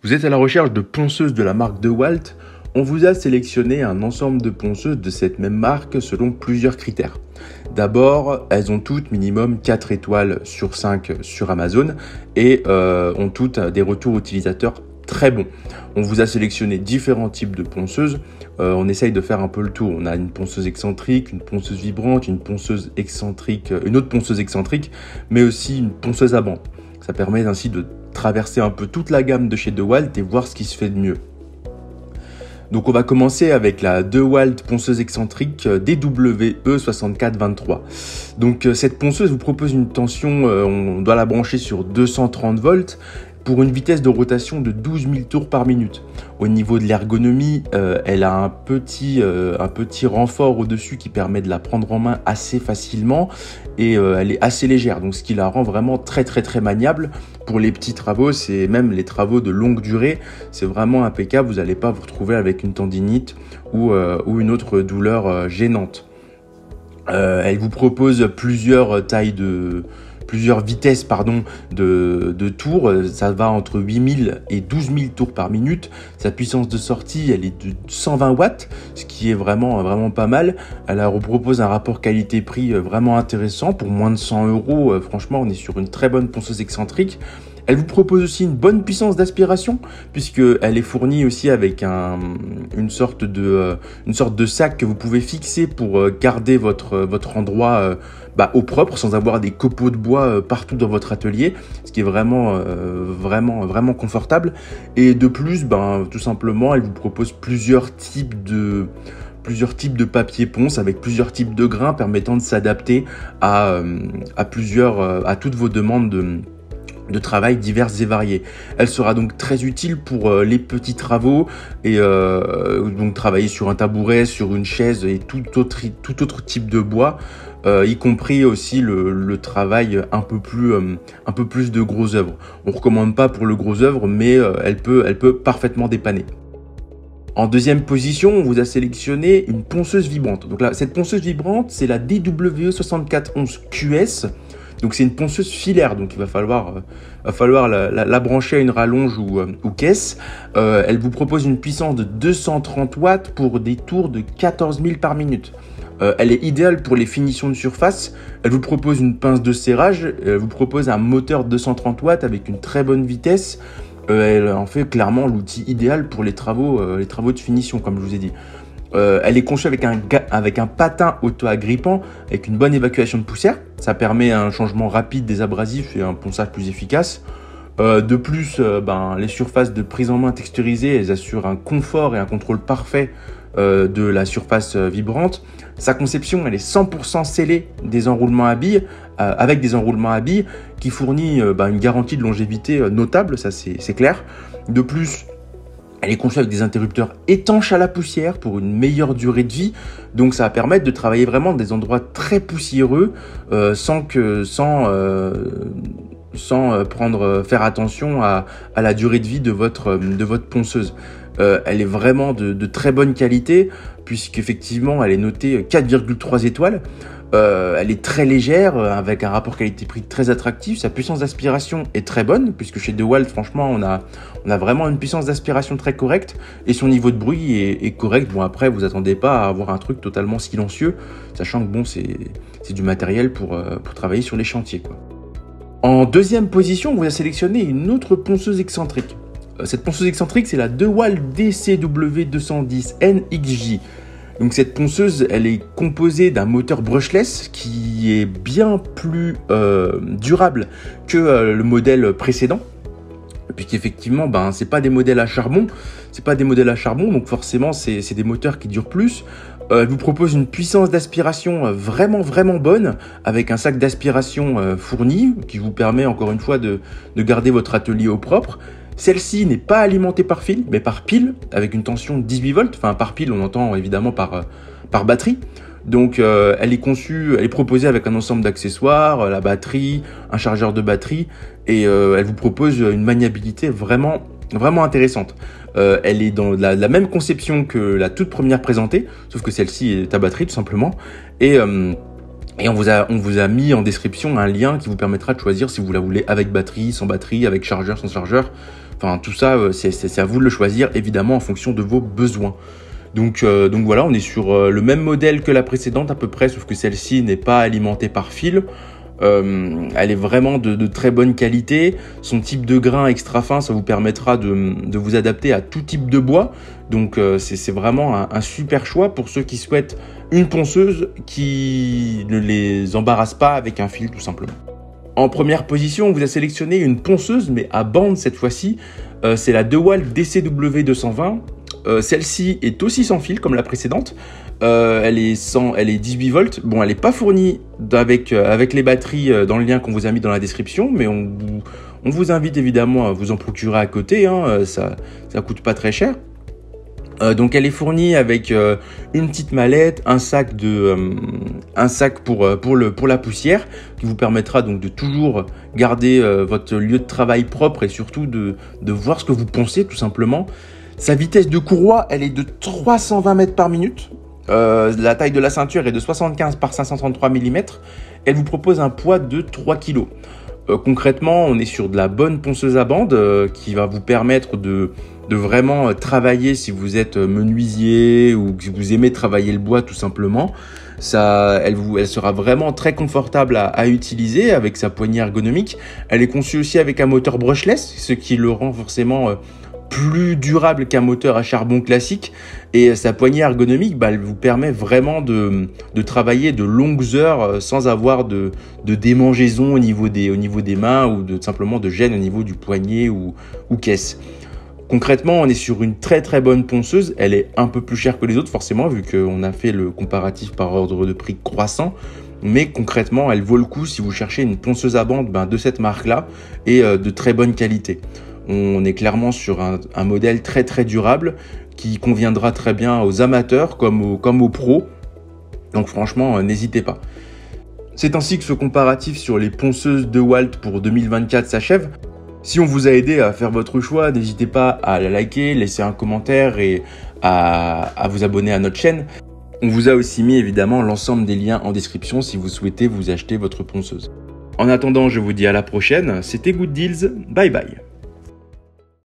Vous êtes à la recherche de ponceuses de la marque DeWalt. On vous a sélectionné un ensemble de ponceuses de cette même marque selon plusieurs critères. D'abord, elles ont toutes minimum 4 étoiles sur 5 sur Amazon et ont toutes des retours utilisateurs très bons. On vous a sélectionné différents types de ponceuses. On essaye de faire un peu le tour. On a une ponceuse excentrique, une ponceuse vibrante, une ponceuse excentrique, une autre ponceuse excentrique, mais aussi une ponceuse à banc. Ça permet ainsi de traverser un peu toute la gamme de chez DeWalt et voir ce qui se fait de mieux. Donc on va commencer avec la DeWalt ponceuse excentrique DWE6423. Donc cette ponceuse vous propose une tension, on doit la brancher sur 230 volts pour une vitesse de rotation de 12 000 tours par minute. Au niveau de l'ergonomie, elle a un petit renfort au-dessus qui permet de la prendre en main assez facilement et elle est assez légère, donc ce qui la rend vraiment très maniable. Pour les petits travaux, c'est même les travaux de longue durée, c'est vraiment impeccable. Vous n'allez pas vous retrouver avec une tendinite ou une autre douleur gênante. Elle vous propose plusieurs vitesses de tours. Ça va entre 8000 et 12 000 tours par minute. Sa puissance de sortie, elle est de 120 watts, ce qui est vraiment pas mal. Elle propose un rapport qualité-prix vraiment intéressant. Pour moins de 100 €, franchement, on est sur une très bonne ponceuse excentrique. Elle vous propose aussi une bonne puissance d'aspiration puisqu'elle est fournie aussi avec une sorte de sac que vous pouvez fixer pour garder votre endroit au propre sans avoir des copeaux de bois partout dans votre atelier, ce qui est vraiment confortable. Et de plus, tout simplement, elle vous propose plusieurs types de papier ponce avec plusieurs types de grains permettant de s'adapter à toutes vos demandes de travail diverses et variées. Elle sera donc très utile pour les petits travaux et donc travailler sur un tabouret, sur une chaise et tout autre type de bois, y compris aussi le travail un peu plus de gros œuvres. On recommande pas pour le gros œuvre, mais elle peut parfaitement dépanner. En deuxième position, on vous a sélectionné une ponceuse vibrante. Donc là, cette ponceuse vibrante, c'est la DWE6411QS. Donc c'est une ponceuse filaire, donc il va falloir la brancher à une rallonge ou caisse. Elle vous propose une puissance de 230 watts pour des tours de 14 000 par minute. Elle est idéale pour les finitions de surface. Elle vous propose une pince de serrage. Elle vous propose un moteur de 230 watts avec une très bonne vitesse. Elle en fait clairement l'outil idéal pour les travaux de finition, comme je vous ai dit. Elle est conçue avec un patin auto-agrippant avec une bonne évacuation de poussière. Ça permet un changement rapide des abrasifs et un ponçage plus efficace. De plus, les surfaces de prise en main texturisées, elles assurent un confort et un contrôle parfait de la surface vibrante. Sa conception, elle est 100% scellée des enroulements à billes, avec des enroulements à billes qui fournit une garantie de longévité notable, ça c'est clair. De plus, elle est conçue avec des interrupteurs étanches à la poussière pour une meilleure durée de vie. Donc ça va permettre de travailler vraiment dans des endroits très poussiéreux sans faire attention à la durée de vie de votre ponceuse. Elle est vraiment de très bonne qualité puisqu'effectivement elle est notée 4,3 étoiles. Elle est très légère avec un rapport qualité-prix très attractif. Sa puissance d'aspiration est très bonne puisque chez DeWalt, franchement, on a vraiment une puissance d'aspiration très correcte et son niveau de bruit est correct. Bon, après, vous attendez pas à avoir un truc totalement silencieux, sachant que c'est du matériel pour travailler sur les chantiers, quoi. En deuxième position, on vous a sélectionné une autre ponceuse excentrique. Cette ponceuse excentrique, c'est la DeWalt DCW210NXJ. Donc cette ponceuse, elle est composée d'un moteur brushless qui est bien plus durable que le modèle précédent. Puisqu'effectivement, c'est pas des modèles à charbon, donc forcément c'est des moteurs qui durent plus. Elle vous propose une puissance d'aspiration vraiment bonne, avec un sac d'aspiration fourni qui vous permet encore une fois de garder votre atelier au propre. Celle-ci n'est pas alimentée par fil, mais par pile, avec une tension de 18 volts. Enfin, par pile, on entend évidemment par batterie. Donc, elle est proposée avec un ensemble d'accessoires, la batterie, un chargeur de batterie, et elle vous propose une maniabilité vraiment intéressante. Elle est dans la même conception que la toute première présentée, sauf que celle-ci est à batterie tout simplement. Et on vous a mis en description un lien qui vous permettra de choisir si vous la voulez avec batterie, sans batterie, avec chargeur, sans chargeur. Enfin, tout ça, c'est à vous de le choisir, évidemment, en fonction de vos besoins. Donc voilà, on est sur le même modèle que la précédente à peu près, sauf que celle-ci n'est pas alimentée par fil. Elle est vraiment de très bonne qualité. Son type de grain extra fin, ça vous permettra de vous adapter à tout type de bois. Donc c'est vraiment un super choix pour ceux qui souhaitent une ponceuse qui ne les embarrasse pas avec un fil tout simplement. En première position, on vous a sélectionné une ponceuse, mais à bande cette fois-ci. C'est la DeWalt DCW 220. Celle-ci est aussi sans fil comme la précédente. Elle est 18 volts. Bon, elle n'est pas fournie avec les batteries dans le lien qu'on vous a mis dans la description, mais on vous invite évidemment à vous en procurer à côté. Hein, ça coûte pas très cher. Donc elle est fournie avec une petite mallette, un sac pour la poussière qui vous permettra donc de toujours garder votre lieu de travail propre et surtout de voir ce que vous poncez tout simplement. Sa vitesse de courroie, elle est de 320 mètres par minute. La taille de la ceinture est de 75 par 533 mm. Elle vous propose un poids de 3 kg. Concrètement, on est sur de la bonne ponceuse à bande qui va vous permettre de vraiment travailler si vous êtes menuisier ou si vous aimez travailler le bois tout simplement. Elle sera vraiment très confortable à utiliser avec sa poignée ergonomique. Elle est conçue aussi avec un moteur brushless, ce qui le rend forcément plus durable qu'un moteur à charbon classique. Et sa poignée ergonomique, elle vous permet vraiment de travailler de longues heures sans avoir de démangeaison au niveau des mains ou simplement de gêne au niveau du poignet ou caisse. Concrètement, on est sur une très très bonne ponceuse. Elle est un peu plus chère que les autres forcément vu qu'on a fait le comparatif par ordre de prix croissant. Mais concrètement, elle vaut le coup si vous cherchez une ponceuse à bande de cette marque-là et de très bonne qualité. On est clairement sur un modèle très très durable qui conviendra très bien aux amateurs comme aux pros. Donc franchement, n'hésitez pas. C'est ainsi que ce comparatif sur les ponceuses DeWalt pour 2024 s'achève. Si on vous a aidé à faire votre choix, n'hésitez pas à la liker, laisser un commentaire et à vous abonner à notre chaîne. On vous a aussi mis évidemment l'ensemble des liens en description si vous souhaitez vous acheter votre ponceuse. En attendant, je vous dis à la prochaine. C'était Good Deals. Bye bye.